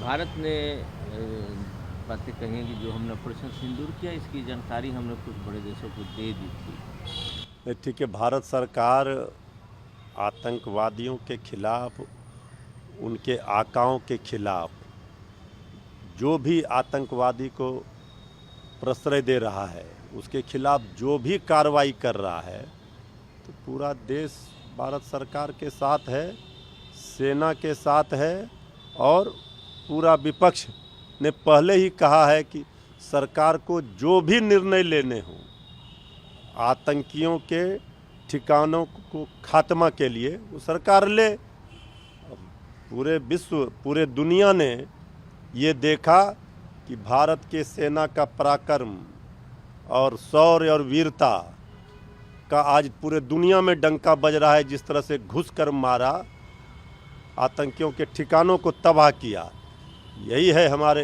भारत ने बातें कही कि जो हमने ऑपरेशन सिंदूर किया, इसकी जानकारी हमने कुछ बड़े देशों को दे दी थी। ठीक है, भारत सरकार आतंकवादियों के खिलाफ, उनके आकाओं के खिलाफ, जो भी आतंकवादी को प्रश्रय दे रहा है उसके खिलाफ जो भी कार्रवाई कर रहा है, तो पूरा देश भारत सरकार के साथ है, सेना के साथ है। और पूरा विपक्ष ने पहले ही कहा है कि सरकार को जो भी निर्णय लेने हों आतंकियों के ठिकानों को खात्मा के लिए वो सरकार ले। पूरे विश्व, पूरे दुनिया ने ये देखा कि भारत के सेना का पराक्रम और शौर्य और वीरता का आज पूरे दुनिया में डंका बज रहा है। जिस तरह से घुस कर मारा, आतंकियों के ठिकानों को तबाह किया, यही है हमारे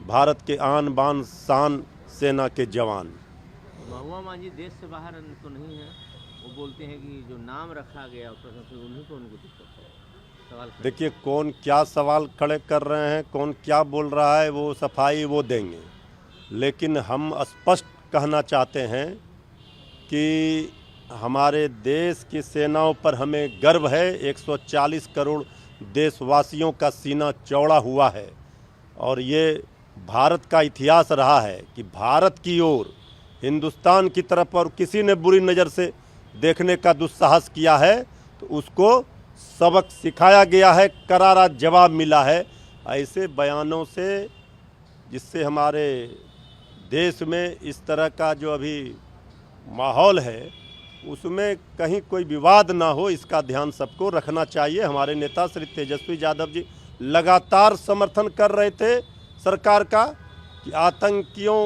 भारत के आन बान शान सेना के जवान। महुआ मांझी देश से बाहर तो नहीं है, वो बोलते हैं कि जो नाम रखा गया उन्हीं को उनको दिक्कत है। सवाल देखिए, कौन क्या सवाल खड़े कर रहे हैं, कौन क्या बोल रहा है, वो सफाई वो देंगे। लेकिन हम स्पष्ट कहना चाहते हैं कि हमारे देश की सेनाओं पर हमें गर्व है। 140 करोड़ देशवासियों का सीना चौड़ा हुआ है और ये भारत का इतिहास रहा है कि भारत की ओर, हिंदुस्तान की तरफ और किसी ने बुरी नज़र से देखने का दुस्साहस किया है तो उसको सबक सिखाया गया है, करारा जवाब मिला है। ऐसे बयानों से, जिससे हमारे देश में इस तरह का जो अभी माहौल है उसमें कहीं कोई विवाद ना हो, इसका ध्यान सबको रखना चाहिए। हमारे नेता श्री तेजस्वी यादव जी लगातार समर्थन कर रहे थे सरकार का कि आतंकियों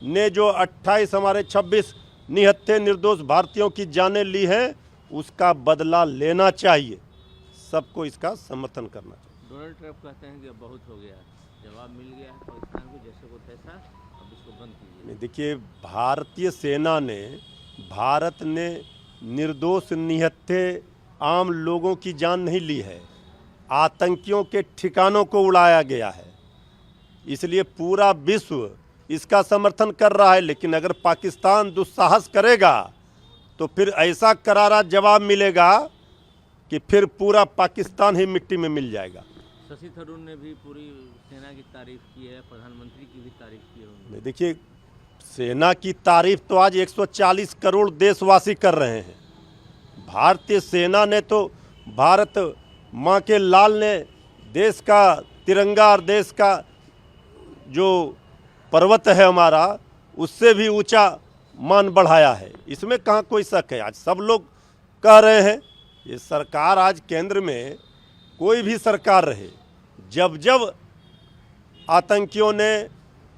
ने जो 28 हमारे 26 निहत्थे निर्दोष भारतीयों की जानें ली हैं उसका बदला लेना चाहिए। सबको इसका समर्थन करना चाहिए। डोनाल्ड ट्रंप कहते हैं कि अब बहुत हो गया, जवाब मिल गया है पाकिस्तान को, जैसे को तैसा, अब इसको बंद कीजिए। देखिए, भारतीय सेना ने, भारत ने निर्दोष निहत्थे आम लोगों की जान नहीं ली है, आतंकियों के ठिकानों को उड़ाया गया है। इसलिए पूरा विश्व इसका समर्थन कर रहा है। लेकिन अगर पाकिस्तान दुस्साहस करेगा तो फिर ऐसा करारा जवाब मिलेगा कि फिर पूरा पाकिस्तान ही मिट्टी में मिल जाएगा। शशि थरूर ने भी पूरी सेना की तारीफ की है, प्रधानमंत्री की भी तारीफ की है उन्होंने। देखिए, सेना की तारीफ तो आज 140 करोड़ देशवासी कर रहे हैं। भारतीय सेना ने तो, भारत माँ के लाल ने देश का तिरंगा और देश का जो पर्वत है हमारा, उससे भी ऊंचा मान बढ़ाया है। इसमें कहाँ कोई शक है। आज सब लोग कह रहे हैं, ये सरकार, आज केंद्र में कोई भी सरकार रहे, जब जब आतंकियों ने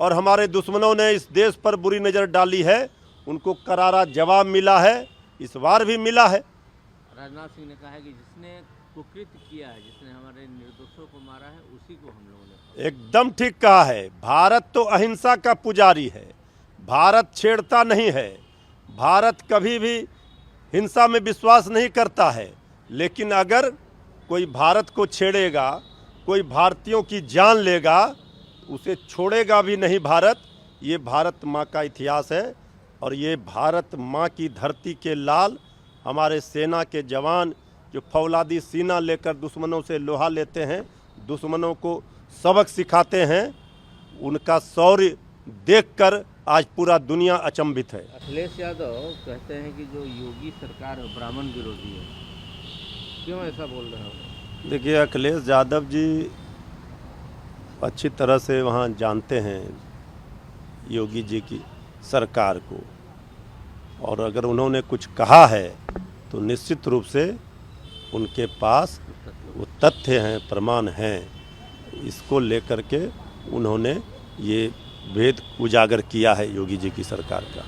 और हमारे दुश्मनों ने इस देश पर बुरी नज़र डाली है, उनको करारा जवाब मिला है, इस बार भी मिला है। राजनाथ सिंह ने कहा है कि जिसने कुकृत्य किया है, जिसने हमारे निर्दोषों को मारा है, उसी को हम लोगों ने। एकदम ठीक कहा है। भारत तो अहिंसा का पुजारी है, भारत छेड़ता नहीं है, भारत कभी भी हिंसा में विश्वास नहीं करता है। लेकिन अगर कोई भारत को छेड़ेगा, कोई भारतीयों की जान लेगा, उसे छोड़ेगा भी नहीं भारत। ये भारत माँ का इतिहास है और ये भारत माँ की धरती के लाल, हमारे सेना के जवान जो फौलादी सीना लेकर दुश्मनों से लोहा लेते हैं, दुश्मनों को सबक सिखाते हैं, उनका शौर्य देखकर आज पूरा दुनिया अचंभित है। अखिलेश यादव कहते हैं कि जो योगी सरकार है ब्राह्मण विरोधी है, क्यों ऐसा बोल रहे हो? देखिए, अखिलेश यादव जी अच्छी तरह से वहाँ जानते हैं योगी जी की सरकार को, और अगर उन्होंने कुछ कहा है तो निश्चित रूप से उनके पास वो तथ्य हैं, प्रमाण हैं। इसको लेकर के उन्होंने ये भेद उजागर किया है योगी जी की सरकार का।